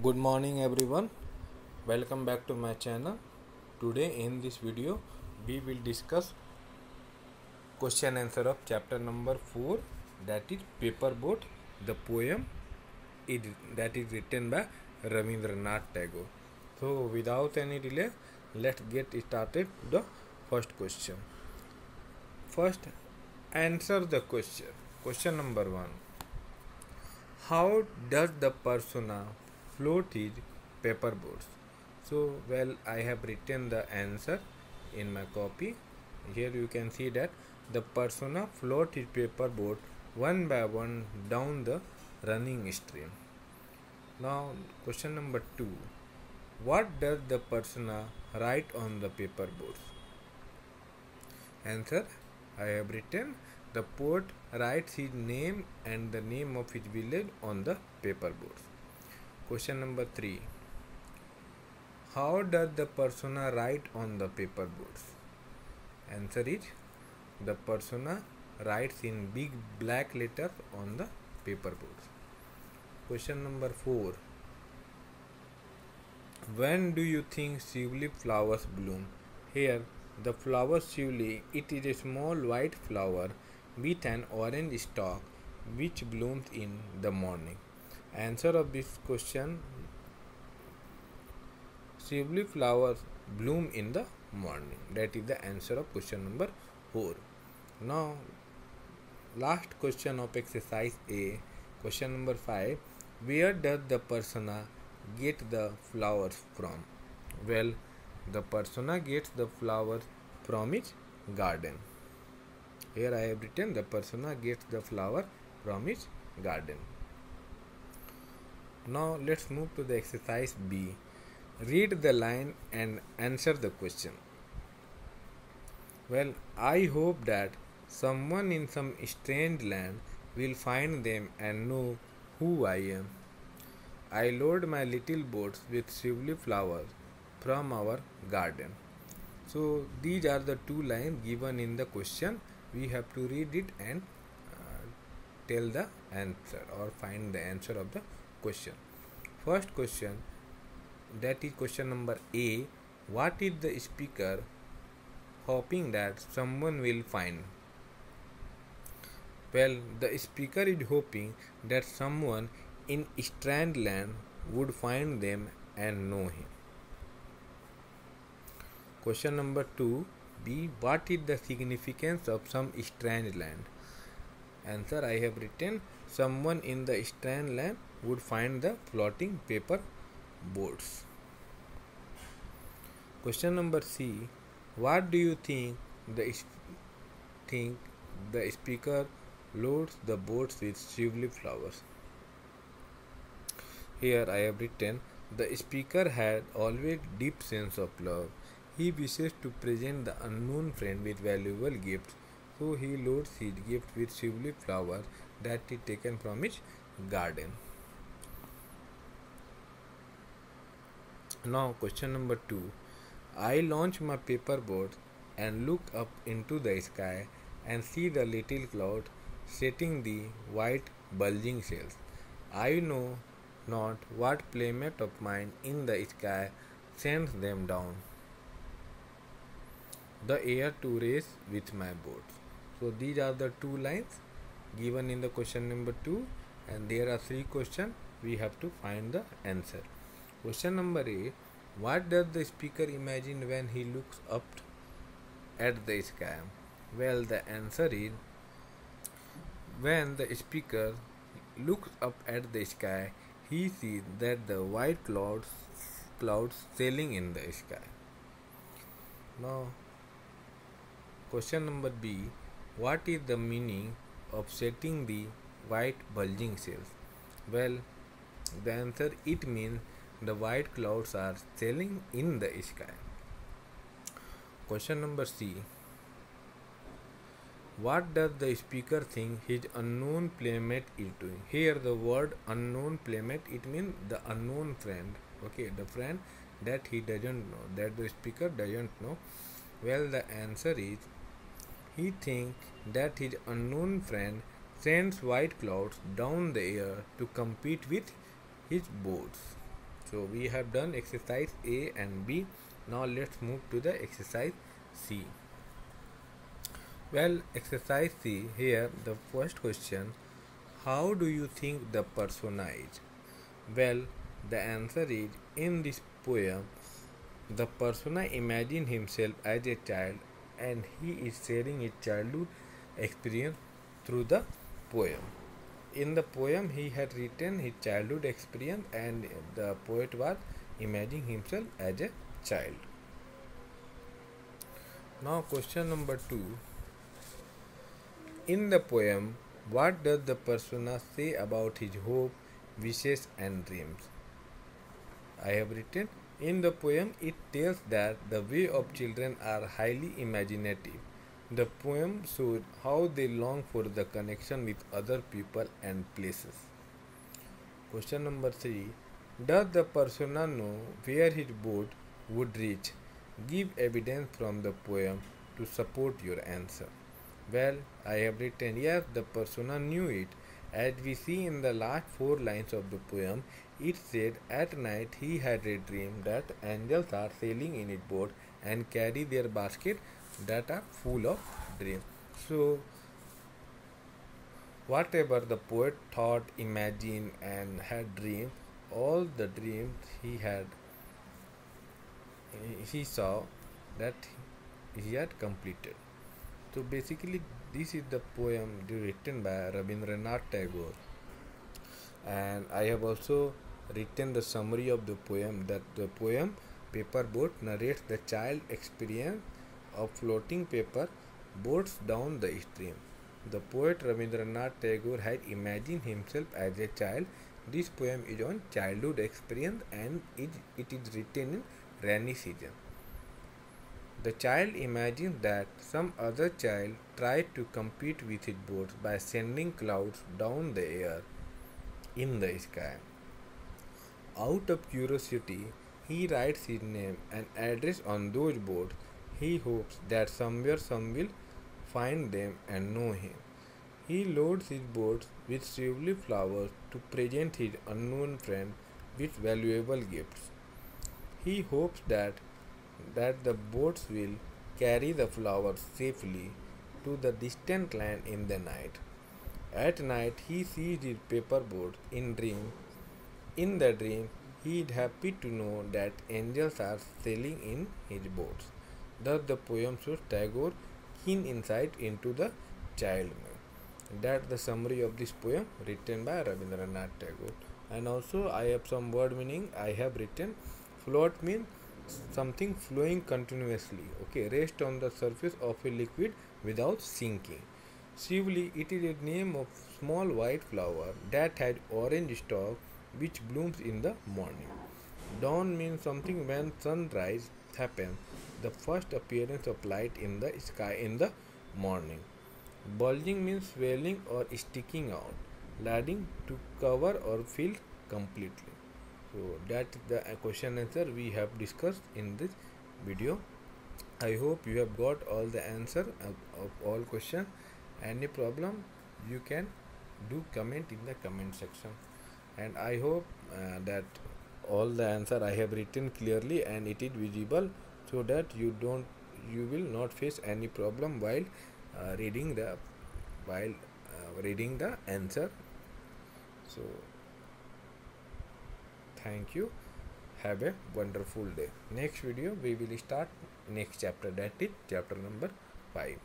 Good morning everyone. Welcome back to my channel. Today in this video we will discuss question answer of chapter number 4, that is Paper Boat, the poem that is written by Ravindranath Tagore. So without any delay, let's get started to the first question. First, answer the question. Question number 1. How does the persona float his paper boats? So, I have written the answer in my copy. Here you can see that the persona float his paper boat one by one down the running stream. Now, question number 2. What does the persona write on the paper boats? Answer, I have written the poet writes his name and the name of his village on the paper boats. Question number 3. How does the persona write on the paper boats? Answer is, the persona writes in big black letters on the paper boats. Question number 4. When do you think tulip flowers bloom? Here, the flower tulip, it is a small white flower with an orange stalk which blooms in the morning. Answer of this question, tulip flowers bloom in the morning. That is the answer of question number 4. Now, last question of exercise A, question number 5. Where does the persona get the flowers from? Well, the persona gets the flowers from its garden. Here I have written the persona gets the flower from its garden. Now let's move to the exercise B. Read the line and answer the question. Well, I hope that someone in some strange land will find them and know who I am. I load my little boats with tulip flowers from our garden. So these are the two lines given in the question. We have to read it and tell the answer or find the answer of the question. First question, that is question number A. What is the speaker hoping that someone will find? Well, the speaker is hoping that someone in strange land would find them and know him. Question number 2. B. What is the significance of some strange land? Answer, I have written someone in the strange land would find the floating paper boats. Question number C. What do you think the speaker loads the boats with tulip flowers? Here I have written the speaker had always deep sense of love. He wishes to present the unknown friend with valuable gifts, so he loads his gift with tulip flowers that he taken from his garden. Now question number 2. I launch my paper boat and look up into the sky and see the little cloud setting the white bulging sails. I know not what playmate of mine in the sky sends them down the air to race with my boat. So these are the two lines given in the question number 2, and there are 3 questions. We have to find the answer. Question number A. What does the speaker imagine when he looks up at the sky? Well, the answer is, when the speaker looks up at the sky, he sees that the white clouds sailing in the sky. Now, question number B. What is the meaning of setting the white bulging sails? Well, the answer, it means the white clouds are sailing in the sky. Question number C. What does the speaker think his unknown playmate is doing? Here the word unknown playmate, it means the unknown friend. Okay, the friend that he doesn't know, that the speaker doesn't know. Well, the answer is, he thinks that his unknown friend sends white clouds down the air to compete with his boats. So we have done exercise A and B. Now let's move to the exercise C. Well, exercise C, here the first question, how do you think the persona is? Well, the answer is, in this poem, the persona imagines himself as a child and he is sharing his childhood experience through the poem. In the poem, he had written his childhood experience and the poet was imagining himself as a child. Now, question number 2. In the poem, what does the persona say about his hope, wishes, and dreams? I have written, in the poem, it tells that the way of children are highly imaginative. The poem shows how they long for the connection with other people and places. Question number 3. Does the persona know where his boat would reach? Give evidence from the poem to support your answer. Well, I have written, yes, the persona knew it. As we see in the last 4 lines of the poem, it said, at night he had a dream that angels are sailing in his boat and carry their basket that are full of dreams. So, whatever the poet thought, imagined, and had dreamed, all the dreams he saw that he had completed. So basically, this is the poem written by Rabindranath Tagore, and I have also written the summary of the poem. That the poem Paper Boat narrates the child experience of floating paper boats down the stream. The poet Rabindranath Tagore had imagined himself as a child. This poem is on childhood experience and it is written in rainy season. The child imagines that some other child tried to compete with his boats by sending clouds down the air in the sky. Out of curiosity, he writes his name and address on those boats. He hopes that somewhere some will find them and know him. He loads his boats with silvery flowers to present his unknown friend with valuable gifts. He hopes that the boats will carry the flowers safely to the distant land in the night. At night, he sees his paper boat in dream. In the dream, he is happy to know that angels are sailing in his boats. Thus, the poem shows Tagore keen insight into the child mind. That's the summary of this poem written by Rabindranath Tagore. And also, I have some word meaning. I have written, float means something flowing continuously, okay, rest on the surface of a liquid without sinking. Shivli, it is a name of small white flower that has orange stalk which blooms in the morning. Dawn means something when sunrise happens, the first appearance of light in the sky in the morning. Bulging means swelling or sticking out, leading to cover or fill completely. So that is the question answer we have discussed in this video. I hope you have got all the answer of all questions. Any problem you can do comment in the comment section, and I hope that all the answer I have written clearly and it is visible, so that you will not face any problem while reading the answer. So thank you. Have a wonderful day. Next video we will start next chapter, that is chapter number 5.